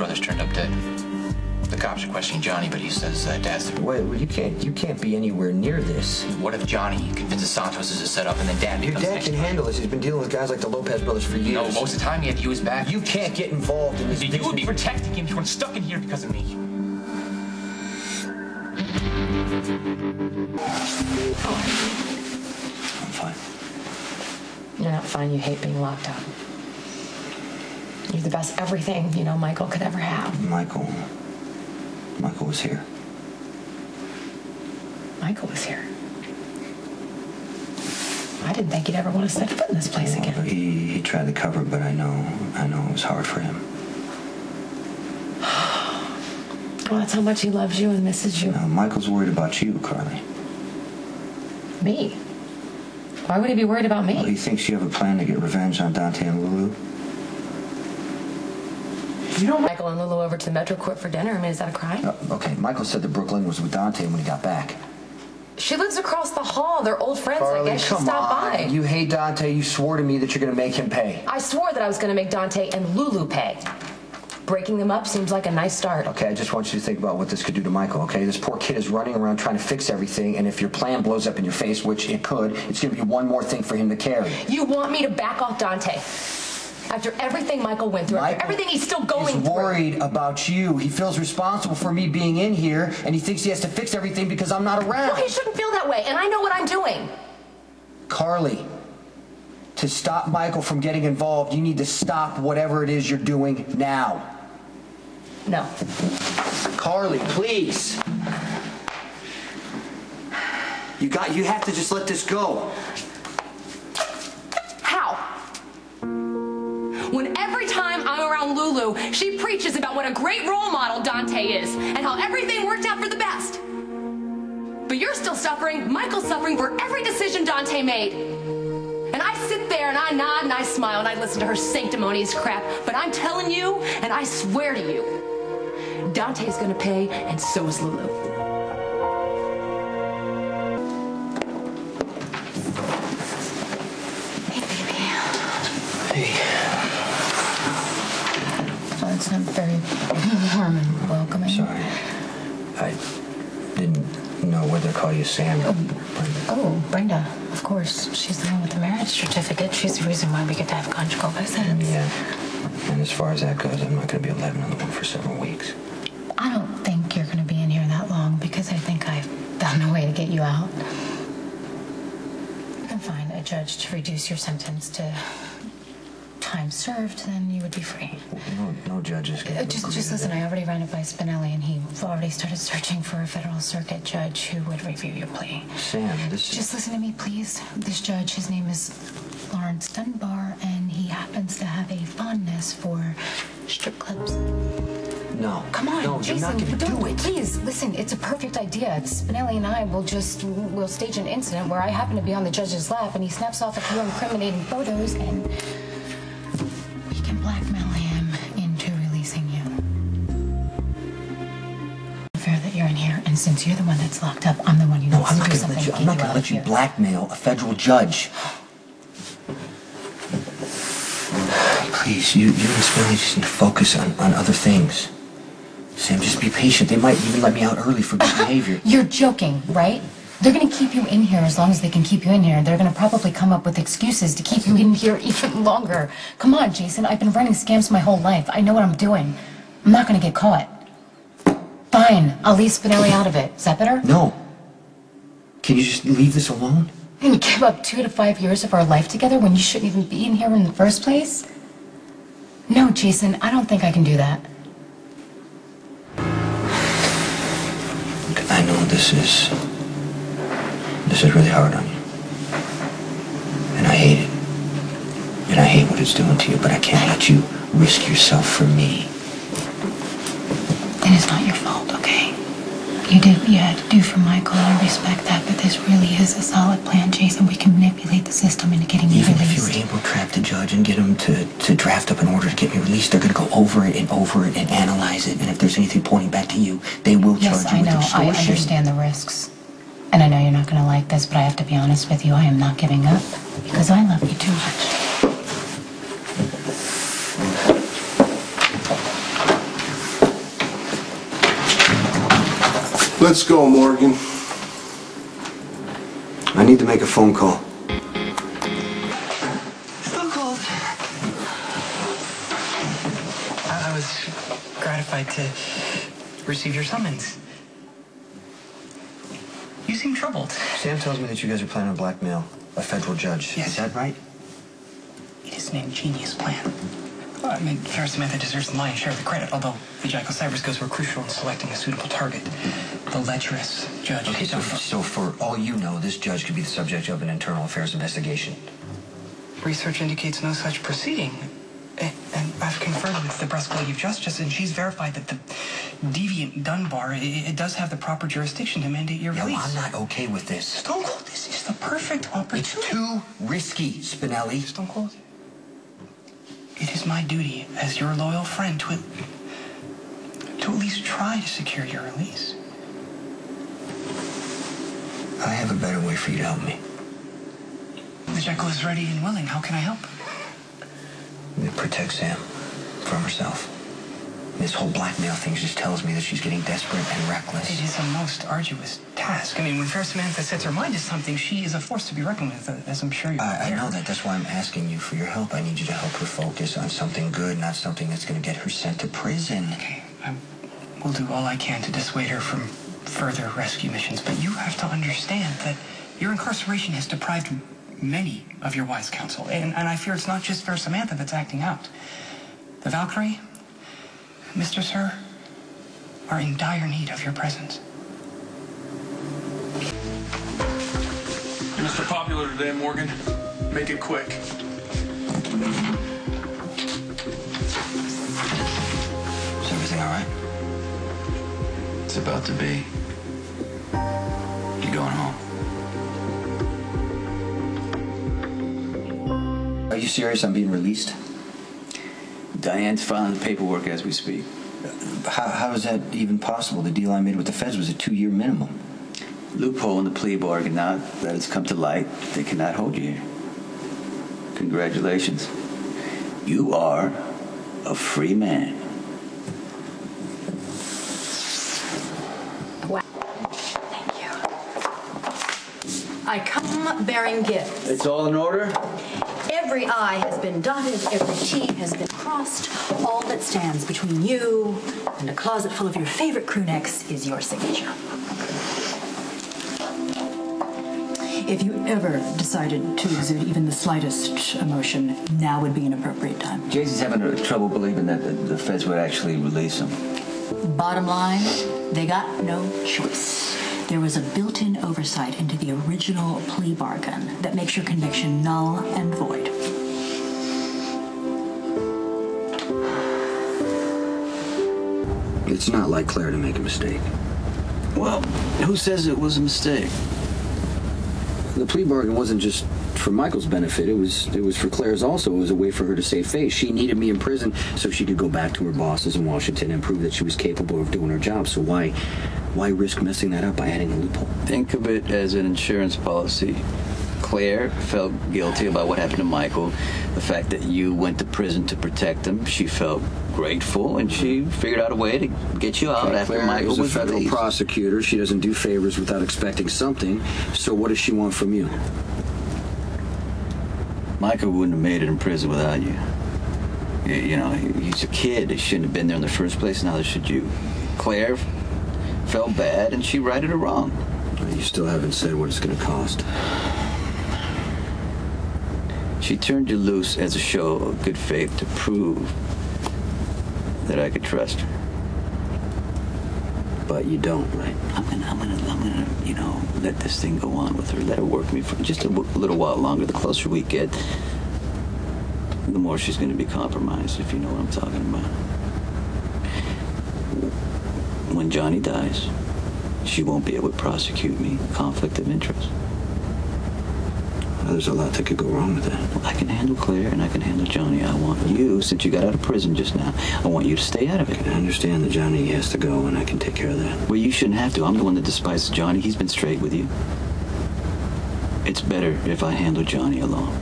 brothers turned up dead. The cops are questioning Johnny, but he says Dad's the... Wait, well, you can't be anywhere near this. What if Johnny convinces Santos this is a setup and then Dad becomes... Your dad can handle this. He's been dealing with guys like the Lopez brothers for years. No, most of the time he had to use his back. You can't get involved in these things. You would be protecting him. You weren't stuck in here because of me. I'm fine. You're not fine. You hate being locked up. You're the best everything, you know, Michael could ever have. Michael was here. Michael was here. I didn't think he'd ever want to set foot in this place again. He tried to cover it, but I know it was hard for him. Well, that's how much he loves you and misses you. No, Michael's worried about you, Carly. Me? Why would he be worried about me? Well, he thinks you have a plan to get revenge on Dante and Lulu. You don't Michael and Lulu over to the Metro Court for dinner. I mean, is that a crime? Okay, Michael said that Brooklyn was with Dante when he got back. She lives across the hall. They're old friends. Carly, I guess she come stopped on. by. You hate Dante. You swore to me that you're going to make him pay. I swore that I was going to make Dante and Lulu pay. Breaking them up seems like a nice start. Okay, I just want you to think about what this could do to Michael, okay? This poor kid is running around trying to fix everything, and if your plan blows up in your face, which it could, it's going to be one more thing for him to carry. You want me to back off Dante? After everything Michael went through, after everything he's still going through. He's worried about you. He feels responsible for me being in here, and he thinks he has to fix everything because I'm not around. Well, he shouldn't feel that way, and I know what I'm doing. Carly, to stop Michael from getting involved, you need to stop whatever it is you're doing now. No. Carly, please. You have to just let this go. How? When every time I'm around Lulu, she preaches about what a great role model Dante is and how everything worked out for the best. But you're still suffering, Michael's suffering for every decision Dante made. And I sit there and I nod and I smile and I listen to her sanctimonious crap. But I'm telling you, and I swear to you, Dante's gonna pay, and so is Lulu. Hey, baby. Hey. Oh, it's not very warm and welcoming. Sorry. I didn't know whether to call you Sam or Brenda. Oh, Brenda. Of course. She's the one with the marriage certificate. She's the reason why we get to have conjugal visits. Yeah. And as far as that goes, I'm not going to be able to have another one for several weeks. I don't think you're going to be in here that long because I think I've found a way to get you out. You can find a judge to reduce your sentence to time served, then you would be free. No judges can Just listen, I already ran it by Spinelli, and he already started searching for a federal circuit judge who would review your plea. Sam, this is... Just listen to me, please. This judge, his name is Lawrence Dunbar, and he happens to have a fondness for strip clubs. No. Come on, no, Jason, you're not going to do it. Please, listen, it's a perfect idea. Spinelli and I we'll stage an incident where I happen to be on the judge's lap, and he snaps off a few incriminating photos, and we can blackmail him into releasing you. Fair that you're in here, and since you're the one that's locked up, I'm the one who needs to do something. I'm not going to let you blackmail a federal judge. Please, you and Spinelli just need to focus on other things. Sam, just be patient. They might even let me out early for good behavior. You're joking, right? They're going to keep you in here as long as they can keep you in here. They're going to probably come up with excuses to keep you in here even longer. Come on, Jason. I've been running scams my whole life. I know what I'm doing. I'm not going to get caught. Fine. I'll leave Spinelli out of it. Is that better? No. Can you just leave this alone? And give up 2 to 5 years of our life together when you shouldn't even be in here in the first place? No, Jason. I don't think I can do that. I know this is really hard on you. And I hate it. And I hate what it's doing to you, but I can't let you risk yourself for me. It is not your fault, okay? You did what you had to do for Michael, and I respect that, but this really is a solid plan, Jason. We can manipulate the system into getting you released. Even if you were able to trap the judge and get him to draft up an order to get me released, they're going to go over it and analyze it, and if there's anything pointing back to you, they will charge you with extortion. Yes, I understand the risks. And I know you're not going to like this, but I have to be honest with you. I am not giving up because I love you too much. Let's go, Morgan. I need to make a phone call. Phone call. I was gratified to receive your summons. You seem troubled. Sam tells me that you guys are planning to blackmail a federal judge. Yes. Is that right? It is an ingenious plan. Well, I mean, Fair Samantha deserves the lion's share of the credit, although the Jackal Cyber skills were crucial in selecting a suitable target. The lecherous judge. Okay, so for all you know, this judge could be the subject of an internal affairs investigation. Research indicates no such proceeding. And I've conferred with the Brest League of Justice, and she's verified that the deviant Dunbar, it does have the proper jurisdiction to mandate your release. No, I'm not okay with this. Stone Cold, this is the perfect opportunity. It's too risky, Spinelli. Stone Cold, it is my duty as your loyal friend to at least try to secure your release. I have a better way for you to help me. The Jekyll is ready and willing. How can I help? Protect Sam from herself. This whole blackmail thing just tells me that she's getting desperate and reckless. It is a most arduous task. I mean, when Fair Samantha sets her mind to something, she is a force to be reckoned with, as I'm sure you're aware. I know that. That's why I'm asking you for your help. I need you to help her focus on something good, not something that's going to get her sent to prison. Okay, I will do all I can to dissuade her from further rescue missions, but you have to understand that your incarceration has deprived many of your wise counsel, and I fear it's not just Fair Samantha that's acting out. The Valkyrie, Mr. Sir, are in dire need of your presence. You're Mr. Popular today, Morgan. Make it quick. Is everything all right? It's about to be. You going home? Are you serious on being released? Diane's filing the paperwork as we speak. How is that even possible? The deal I made with the feds was a 2-year minimum. Loophole in the plea bargain. Now that it's come to light, they cannot hold you here. Congratulations. You are a free man. Wow. Thank you. I come bearing gifts. It's all in order? Every I has been dotted, every T has been crossed. All that stands between you and a closet full of your favorite crew necks is your signature. If you ever decided to exude even the slightest emotion, now would be an appropriate time. Jay-Z's having trouble believing that the feds would actually release him. Bottom line, they got no choice. There was a built-in oversight into the original plea bargain that makes your conviction null and void. It's not like Claire to make a mistake. Well, who says it was a mistake? The plea bargain wasn't just for Michael's benefit. It was for Claire's also. It was a way for her to save face. She needed me in prison so she could go back to her bosses in Washington and prove that she was capable of doing her job. So why risk messing that up by adding a loophole? Think of it as an insurance policy. Claire felt guilty about what happened to Michael. The fact that you went to prison to protect him, she felt grateful, and she figured out a way to get you out after Claire Michael is was a federal released. prosecutor. She doesn't do favors without expecting something. So what does she want from you? Michael wouldn't have made it in prison without you. You know, he's a kid. He shouldn't have been there in the first place. Neither should you. Claire felt bad, and she righted her wrong. You still haven't said what it's going to cost. She turned you loose as a show of good faith to prove that I could trust her. But you don't, right? I'm gonna, you know, let this thing go on with her. Let her work me for just a little while longer. The closer we get, the more she's gonna be compromised, if you know what I'm talking about. When Johnny dies, she won't be able to prosecute me. Conflict of interest. There's a lot that could go wrong with that. Well, I can handle Claire and I can handle Johnny. I want you, since you got out of prison just now, I want you to stay out of it. I understand that Johnny has to go and I can take care of that. Well, you shouldn't have to. I'm the one that despises Johnny. He's been straight with you. It's better if I handle Johnny alone.